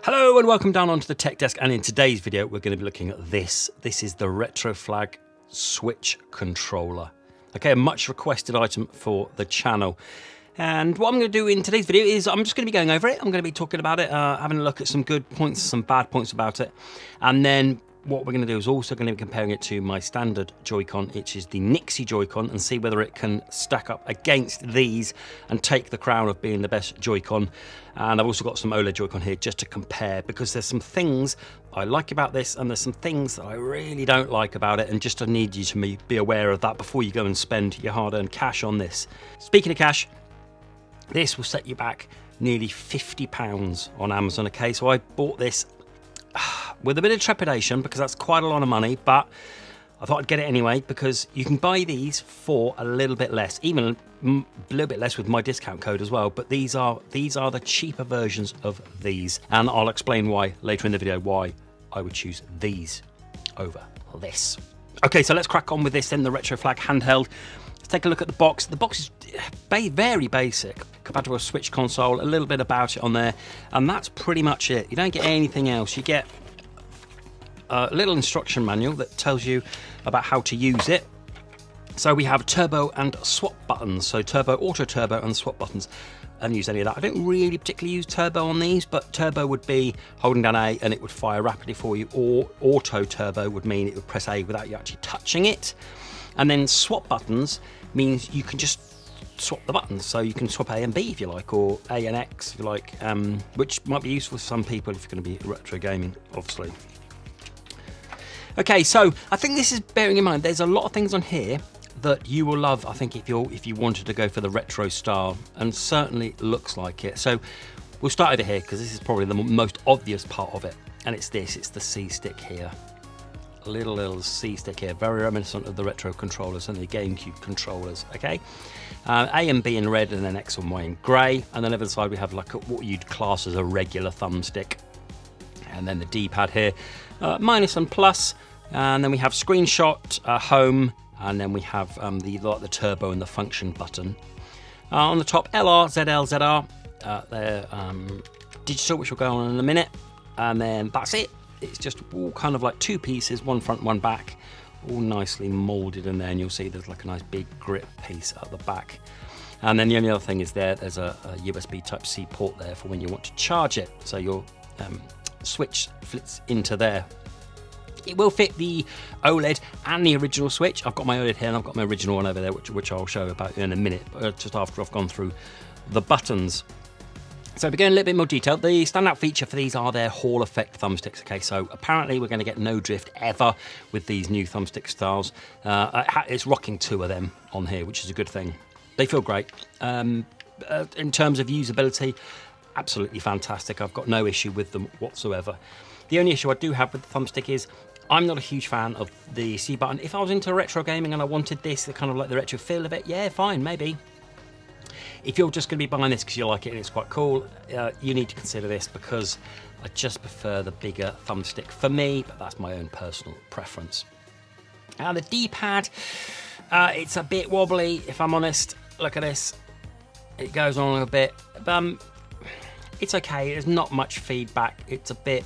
Hello and welcome down onto the tech desk, and in today's video we're going to be looking at this. This is the Retroflag Switch Controller. Okay, a much requested item for the channel. And what I'm going to do in today's video is I'm just going to be going over it. I'm going to be talking about it, having a look at some good points, some bad points about it. And then what we're going to do is also going to be comparing it to my standard Joycon, which is the Nyxi Joycon, and see whether it can stack up against these and take the crown of being the best Joycon. And I've also got some OLED Joycon here just to compare, because there's some things I like about this and there's some things that I really don't like about it, and just I need you to be aware of that before you go and spend your hard-earned cash on this. Speaking of cash, this will set you back nearly £50 on Amazon. Okay, so I bought this with a bit of trepidation because that's quite a lot of money, but I thought I'd get it anyway because you can buy these for a little bit less, even a little bit less with my discount code as well. But these are the cheaper versions of these, and I'll explain why later in the video, why I would choose these over this. Okay, so let's crack on with this then, the Retroflag handheld. Let's take a look at the box. The box is very basic compared to a Switch console, a little bit about it on there, and that's pretty much it. You don't get anything else. You get a little instruction manual that tells you about how to use it. So we have turbo and swap buttons. So turbo, auto turbo and swap buttons. I don't use any of that. I don't really particularly use turbo on these, but turbo would be holding down A and it would fire rapidly for you, or auto turbo would mean it would press A without you actually touching it. And then swap buttons means you can just swap the buttons. So you can swap A and B if you like, or A and X if you like, which might be useful for some people if you're going to be retro gaming, obviously. Okay, so I think this is bearing in mind there's a lot of things on here that you will love, I think, if you wanted to go for the retro style, and certainly looks like it. So we'll start over here because this is probably the most obvious part of it, and it's the C stick here. A little C stick here, very reminiscent of the retro controllers and the GameCube controllers. Okay, A and B in red, and then X and Y in grey, and then over the side we have like what you'd class as a regular thumbstick, and then the D-pad here, minus and plus, and then we have screenshot, home, and then we have the turbo and the function button. On the top, LR, ZL, ZR, they're digital, which will go on in a minute, and then that's it. It's just all kind of like two pieces, one front, one back, all nicely molded in there, and you'll see there's like a nice big grip piece at the back. And then the only other thing is there's a USB Type-C port there for when you want to charge it, so your Switch fits into there. It will fit the OLED and the original Switch. I've got my OLED here and I've got my original one over there, which I'll show about in a minute, just after I've gone through the buttons. So we're going a little bit more detail. The standout feature for these are their Hall effect thumbsticks. Okay, so apparently we're going to get no drift ever with these new thumbstick styles. It's rocking 2 of them on here, which is a good thing. They feel great. In terms of usability, absolutely fantastic. I've got no issue with them whatsoever. The only issue I do have with the thumbstick is I'm not a huge fan of the C button. If I was into retro gaming and I wanted this, kind of like the retro feel of it, yeah, fine, maybe. If you're just going to be buying this because you like it and it's quite cool, you need to consider this, because I just prefer the bigger thumbstick for me, but that's my own personal preference. The D-pad, it's a bit wobbly, if I'm honest. Look at this. It goes on a bit. It's okay. There's not much feedback. It's a bit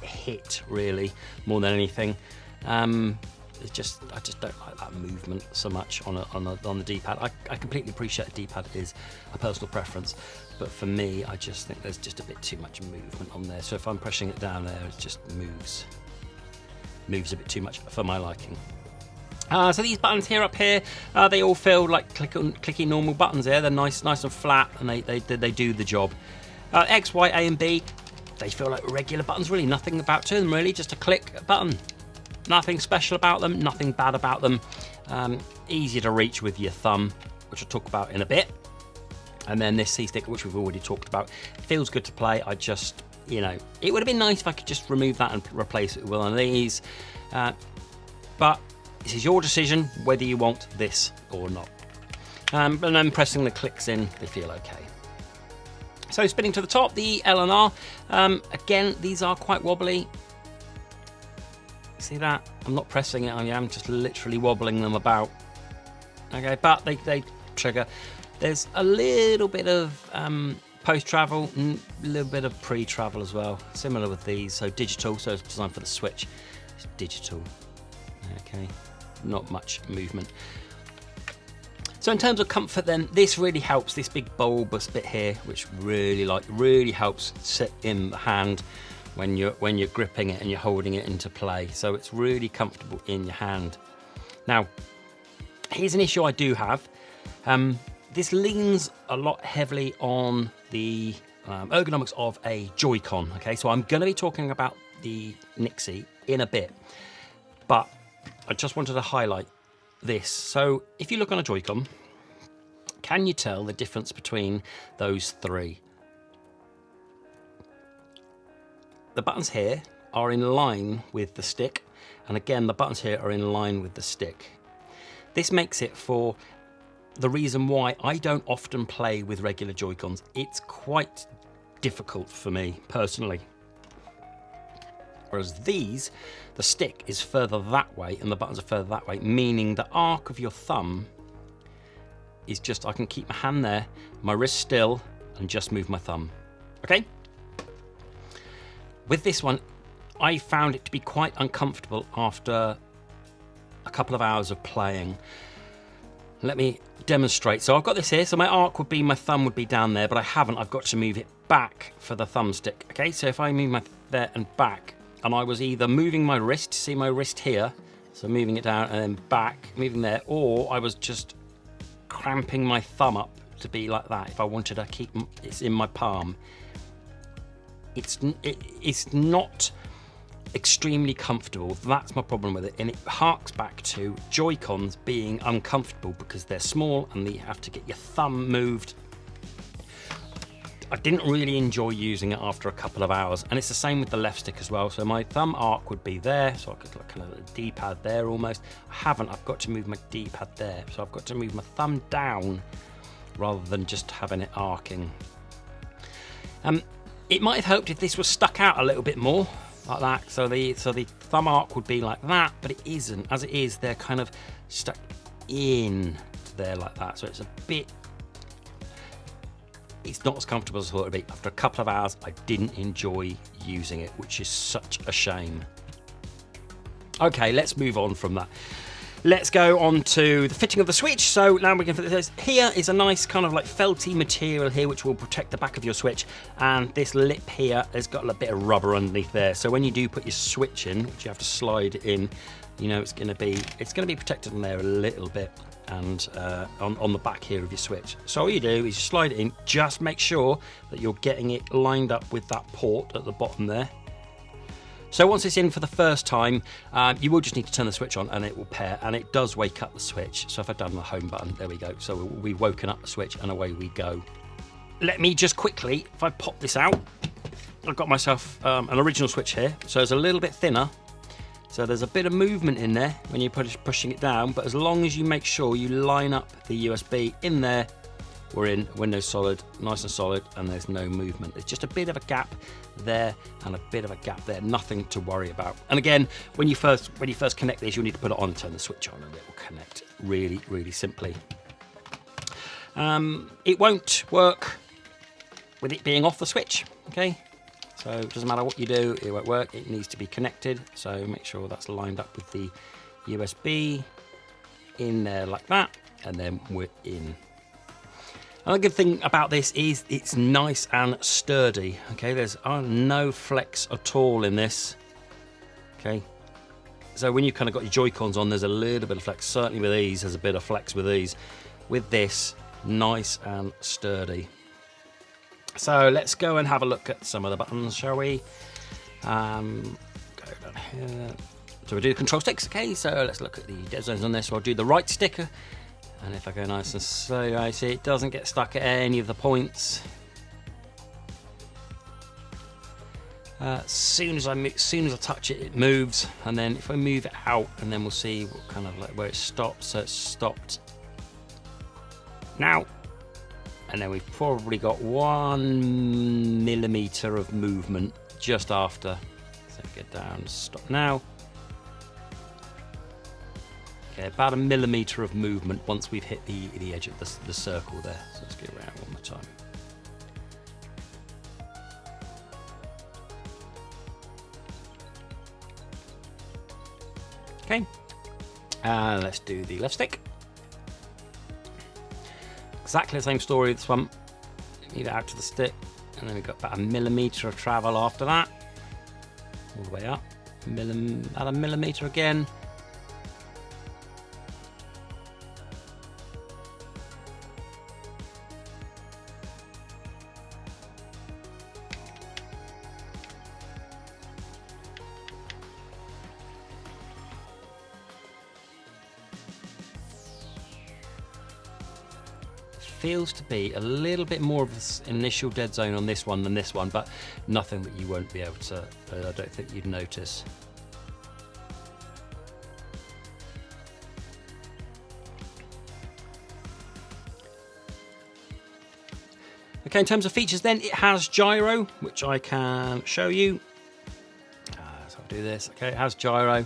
hit, really, more than anything. I just don't like that movement so much on the D-pad. I completely appreciate the D-pad is a personal preference, but for me, I just think there's just a bit too much movement on there. So if I'm pressing it down there, it just moves a bit too much for my liking. So these buttons here up here, they all feel like clicky normal buttons there. They're nice and flat, and they do the job. X, Y, A and B, they feel like regular buttons, really. Nothing about to them, really. Just a click button. Nothing special about them, nothing bad about them. Easy to reach with your thumb, which I'll talk about in a bit. And then this C-stick, which we've already talked about, feels good to play. I just, it would have been nice if I could just remove that and replace it with one of these. But this is your decision whether you want this or not. And then pressing the clicks in, they feel okay. So spinning to the top, the L and R. Again, these are quite wobbly. See that? I'm not pressing it, I'm just literally wobbling them about. Okay, but they trigger. There's a little bit of Post-travel, a little bit of pre-travel as well. Similar with these, so digital, so it's designed for the Switch. It's digital, okay, not much movement. So in terms of comfort then, this really helps, this big bulbous bit here, which really helps sit in the hand when you're gripping it and you're holding it into play. So it's really comfortable in your hand. Now, here's an issue I do have. This leans a lot heavily on the ergonomics of a Joycon, okay? So I'm gonna be talking about the Nyxi in a bit, but I just wanted to highlight this. So if you look on a Joycon, can you tell the difference between those three? The buttons here are in line with the stick, and again, the buttons here are in line with the stick. This makes it for the reason why I don't often play with regular Joy-Cons. It's quite difficult for me personally. Whereas these, the stick is further that way and the buttons are further that way, meaning the arc of your thumb is just, I can keep my hand there, my wrist still, and just move my thumb, okay? With this one, I found it to be quite uncomfortable after a couple of hours of playing. Let me demonstrate. So I've got this here, so my arc would be, my thumb would be down there, but I haven't, I've got to move it back for the thumbstick, okay? So if I move my there and back, and I was either moving my wrist, see my wrist here, so moving it down and then back, moving there, or I was just cramping my thumb up to be like that if I wanted to keep it in my palm. It's not extremely comfortable. That's my problem with it, and it harks back to Joy-Cons being uncomfortable because they're small and you have to get your thumb moved. I didn't really enjoy using it after a couple of hours, and it's the same with the left stick as well. So my thumb arc would be there, so I could look kind of a D-pad there almost. I haven't, I've got to move my D-pad there, so I've got to move my thumb down rather than just having it arcing. It might have helped if this was stuck out a little bit more, like that. So the thumb arc would be like that, but it isn't. As it is, they're kind of stuck in to there like that. So it's a bit, it's not as comfortable as I thought it would be. After a couple of hours, I didn't enjoy using it, which is such a shame. Okay, let's move on from that. Let's go on to the fitting of the Switch. So now we can fit this. Here is a nice kind of like felty material here, which will protect the back of your Switch. And this lip here has got a bit of rubber underneath there. So when you do put your Switch in, which you have to slide it in, you know it's going to be protected in there a little bit, and on the back here of your Switch. So all you do is you slide it in. Just make sure that you're getting it lined up with that port at the bottom there. So once it's in for the first time, you will just need to turn the Switch on and it will pair, and it does wake up the Switch. So if I've done the home button, there we go. So we've woken up the Switch and away we go. Let me just quickly, if I pop this out, I've got myself an original Switch here. So it's a little bit thinner. So there's a bit of movement in there when you're pushing it down, but as long as you make sure you line up the USB in there, we're in Windows Solid, nice and solid, and there's no movement. There's just a bit of a gap there and a bit of a gap there, nothing to worry about. And again, when you first connect this, you'll need to put it on, turn the Switch on, and it will connect really, really simply. It won't work with it being off the Switch, okay? So it doesn't matter what you do, it won't work. It needs to be connected, so make sure that's lined up with the USB in there like that, and then we're in. Another good thing about this is it's nice and sturdy. Okay, there's no flex at all in this. Okay, so when you kind of got your Joy-Cons on, there's a little bit of flex. Certainly with these, there's a bit of flex with these. With this, nice and sturdy. So let's go and have a look at some of the buttons, shall we? Go down here. So we do the control sticks. Okay, so let's look at the dead zones on this. So I'll do the right sticker. And if I go nice and slow, I see it doesn't get stuck at any of the points. Soon as I touch it, it moves. And then if I move it out, and then we'll see what kind of like where it stops. So it's stopped now. And then we've probably got 1 millimeter of movement just after. So get down, stop now. Okay, about 1 millimeter of movement once we've hit the edge of the circle there. So let's go around one more time. Okay, and let's do the left stick. Exactly the same story, this one. Need it out to the stick, and then we've got about 1 millimetre of travel after that. All the way up, add 1 millimetre again. Feels to be a little bit more of an initial dead zone on this one than this one, but nothing that you won't be able to, I don't think you'd notice. Okay, in terms of features then, it has gyro, which I can show you. So I'll do this. Okay, it has gyro.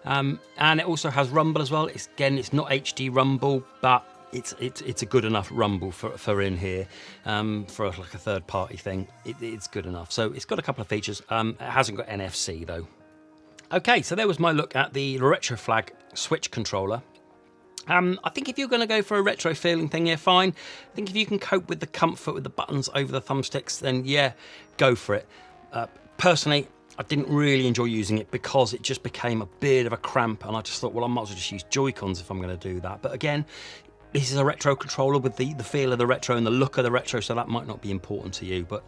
And it also has rumble as well. It's not HD rumble, but it's a good enough rumble for in here, for like a third party thing. It's good enough. So it's got a couple of features. It hasn't got NFC though. Okay, so there was my look at the Retroflag Switch Controller. I think if you're going to go for a retro feeling thing here, fine. I think if you can cope with the comfort with the buttons over the thumbsticks, then yeah, go for it. Personally, I didn't really enjoy using it because it just became a bit of a cramp, and I just thought, well, I might as well just use Joy-Cons if I'm going to do that. But again, this is a retro controller with the feel of the retro and the look of the retro, so that might not be important to you. But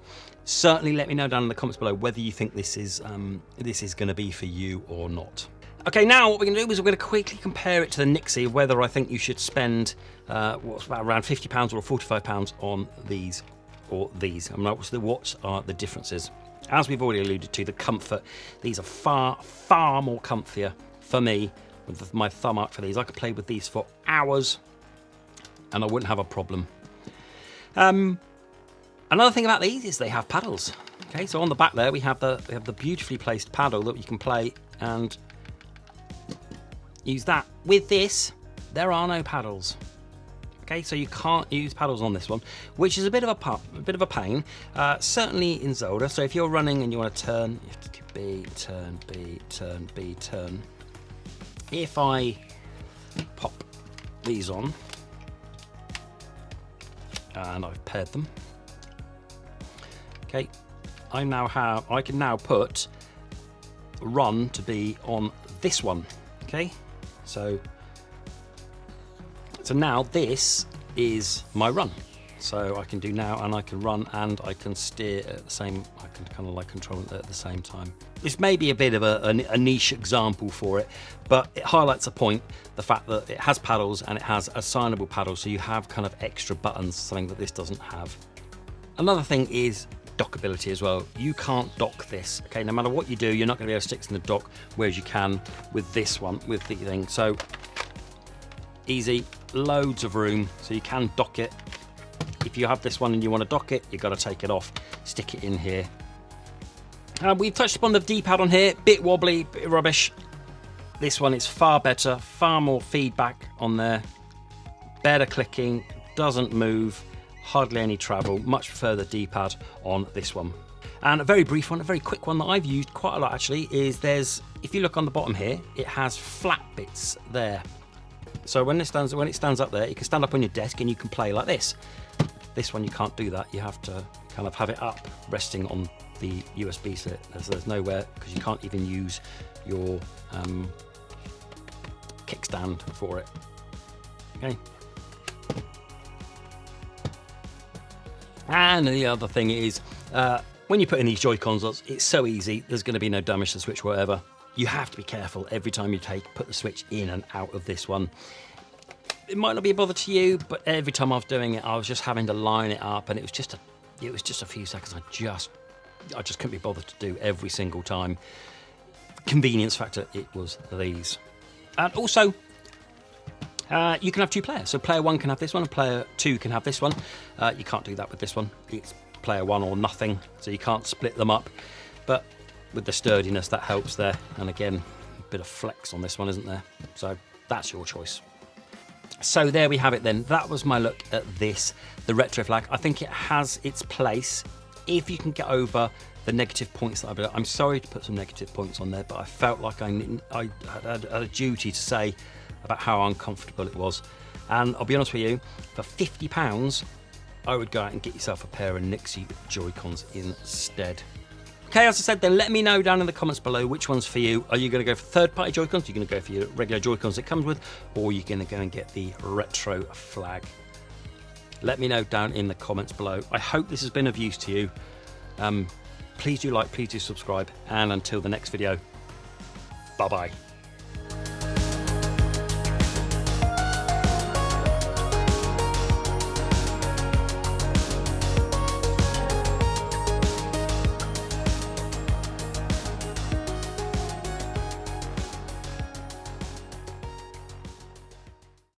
certainly let me know down in the comments below whether you think this is going to be for you or not. Okay, now what we're going to do is we're going to quickly compare it to the Nyxi, whether I think you should spend what's about around £50 or £45 on these or these. I mean, what are the differences? As we've already alluded to, the comfort. These are far, far more comfier for me with my thumb up for these. I could play with these for hours and I wouldn't have a problem. Another thing about these is they have paddles. Okay, so on the back there we have the beautifully placed paddle that you can play and use that. With this, there are no paddles. Okay, so you can't use paddles on this one, which is a bit of a pain. Certainly in Zelda. So if you're running and you want to turn, you have to do B, turn, B, turn, B, turn. If I pop these on, and I've paired them. Okay, I can now put run to be on this one. Okay, so now this is my run. So I can do now, and I can run and I can steer at the same, I can kind of like control it at the same time. This may be a bit of a niche example for it, but it highlights a point, the fact that it has paddles and it has assignable paddles, so you have kind of extra buttons, something that this doesn't have. Another thing is dockability as well. You can't dock this, okay? No matter what you do, you're not going to be able to stick in the dock, whereas you can with this one, with the thing. So easy, loads of room, so you can dock it. If you have this one and you want to dock it, you've got to take it off, stick it in here. We've touched upon the D-pad on here, bit wobbly, bit rubbish. This one is far better, far more feedback on there, better clicking, doesn't move, hardly any travel. Much prefer the D-pad on this one. And a very brief one, a very quick one that I've used quite a lot actually, is if you look on the bottom here, it has flat bits there. So when it stands up there, you can stand up on your desk and you can play like this. This one you can't do that. You have to kind of have it up, resting on the USB slit. There's nowhere, because you can't even use your kickstand for it. Okay. And the other thing is, when you put in these Joy-Cons, it's so easy. There's going to be no damage to the Switch, whatever. You have to be careful every time you put the Switch in and out of this one. It might not be a bother to you, but every time I was doing it, I was just having to line it up, and it was just a few seconds. I just couldn't be bothered to do every single time. Convenience factor, it was these. And also, you can have two players. So player one can have this one, and player two can have this one. You can't do that with this one. It's player one or nothing, so you can't split them up. But with the sturdiness, that helps there. And again, a bit of flex on this one, isn't there? So that's your choice. So there we have it then. That was my look at this, the Retroflag. I think it has its place if you can get over the negative points that I'm sorry to put some negative points on there, but I felt like I had a duty to say about how uncomfortable it was. And I'll be honest with you, for £50, I would go out and get yourself a pair of Nyxi Joycons instead. Okay, as I said, then let me know down in the comments below which one's for you. Are you going to go for third-party Joycons? Are you going to go for your regular Joycons it comes with? Or are you going to go and get the Retroflag? Let me know down in the comments below. I hope this has been of use to you. Please do like, please do subscribe. And until the next video, bye-bye.